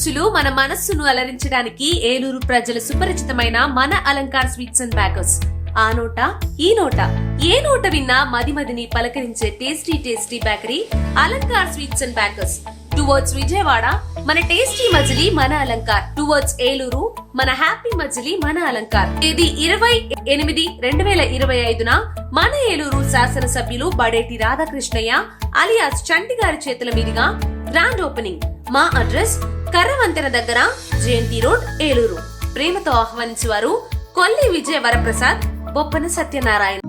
రుచులు మన మనస్సును అలరించడానికి ఏలూరు ప్రజల సుపరిచితమైన మన అలంకార్ స్వీట్స్ అండ్ బేకర్స్. ఆ నోట ఈ నోట ఏ నోట విన్నా మదిమదిని పలకరించే tasty tasty bakery Alankar sweets and bakers. Towards Vijayawada మన టేస్టీ మజిలీ మన అలంకార్, టువర్డ్స్ ఏలూరు మన హ్యాపీ మజిలీ మన అలంకార్. తేదీ 20/8/2025 మన ఏలూరు శాసనసభ్యులు బడేటి రాధాకృష్ణయ్య అలియాస్ చంటి గారి చేతుల మీదుగా గ్రాండ్ ఓపెనింగ్. మా అడ్రస్ కర్రవంతెన దగ్గర జయంతి రోడ్, ఏలూరు. ప్రేమతో ఆహ్వానించేవారు కొల్లి విజయ వరప్రసాద్, బొప్పన సత్యనారాయణ.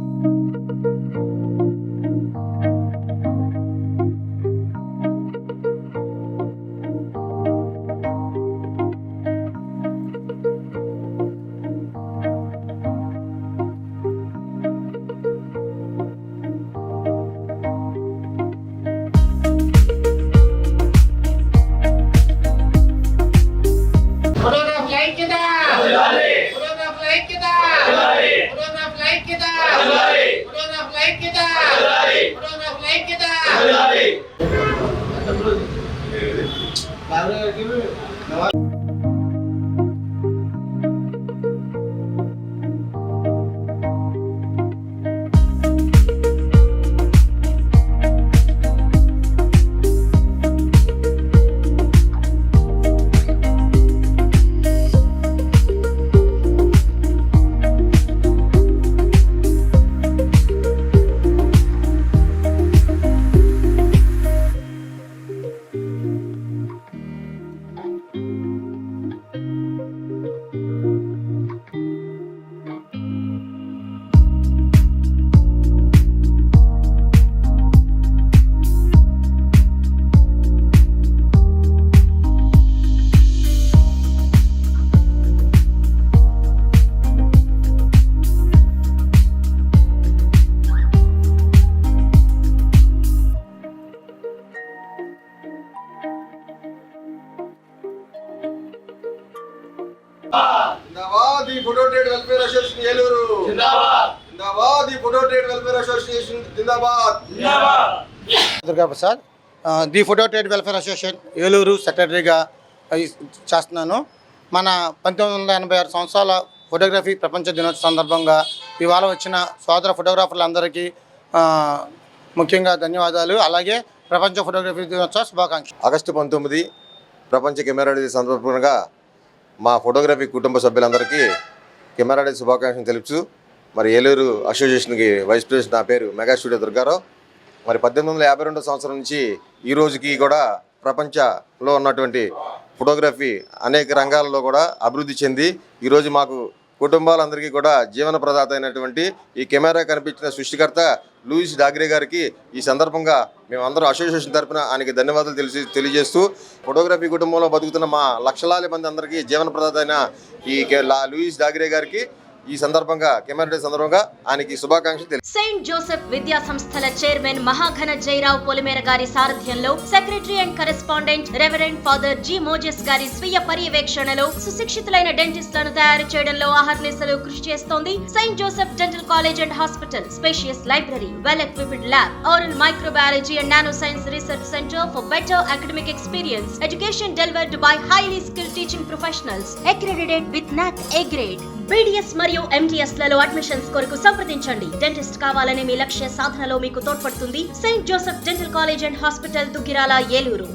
जिंदाबाद the photo trade welfare association Eluru जिंदाबाद जिंदाबाद the photo trade welfare association जिंदाबाद जिंदाबाद Durga Prasad the photo trade welfare association Eluru సెక్రటరీగా చేస్తున్నాను. మన 1986 సంవత్సరాల ఫోటోగ్రఫీ ప్రపంచ దినోత్సవ సందర్భంగా ఇవాళ వచ్చిన సోదర ఫోటోగ్రాఫర్లందరికీ ముఖ్యంగా ధన్యవాదాలు. అలాగే ప్రపంచ ఫోటోగ్రఫీ దినోత్సవ శుభాకాంక్షలు. ఆగస్టు 19 ప్రపంచ కెమెరా డే సందర్భంగా మా ఫోటోగ్రఫీ కుటుంబ సభ్యులందరికీ కెమెరా డే శుభాకాంక్షలు తెలుపుతూ మరి ఏలూరు అసోసియేషన్కి వైస్ ప్రెసిడెంట్ నా పేరు మెగా స్టూడియో దుర్గారావు. మరి 1852 సంవత్సరం నుంచి ఈ రోజుకి కూడా ప్రపంచంలో ఉన్నటువంటి ఫోటోగ్రఫీ అనేక రంగాల్లో కూడా అభివృద్ధి చెంది ఈరోజు మాకు కుటుంబాలందరికీ కూడా జీవన ప్రదాత అయినటువంటి ఈ కెమెరా కనిపించిన సృష్టికర్త లూయిస్ డాగ్రే గారికి ఈ సందర్భంగా మేమందరం అసోసియేషన్ తరఫున ఆయనకి ధన్యవాదాలు తెలియజేస్తూ ఫోటోగ్రఫీ కుటుంబంలో బతుకుతున్న మా లక్షలాది మంది అందరికీ జీవన ప్రదాత అయిన ఈ లూయిస్ డాగ్రే గారికి ఈ సందర్భంగా కెమెరా డే సందర్భంగా ఆయనకి శుభాకాంక్షలు. సెయింట్ జోసెఫ్ విద్యా సంస్థల చైర్మన్ మహాఘన జయరావు పొలిమేర గారి సారథ్యంలో secretary and correspondent reverend father G Moses గారి స్వీయ పర్యవేక్షణలో సుశిక్షితులైన డెంటిస్టులను తయారు చేయడంలో అహర్నిశలు కృషి చేస్తోంది Saint Joseph dental college and hospital. Spacious library, well equipped lab, oral microbiology and nanoscience research center for better academic experience. Education delivered by highly skilled teaching professionals, accredited with NAC A grade. BDS మరియు MTS లలో admissions కొరకు సంప్రదించండి. Dentist కావాలనే మీ లక్ష్య సాధనలో మీకు తోడ్పడుతుంది Saint Joseph dental college and hospital, Duggirala, Eluru.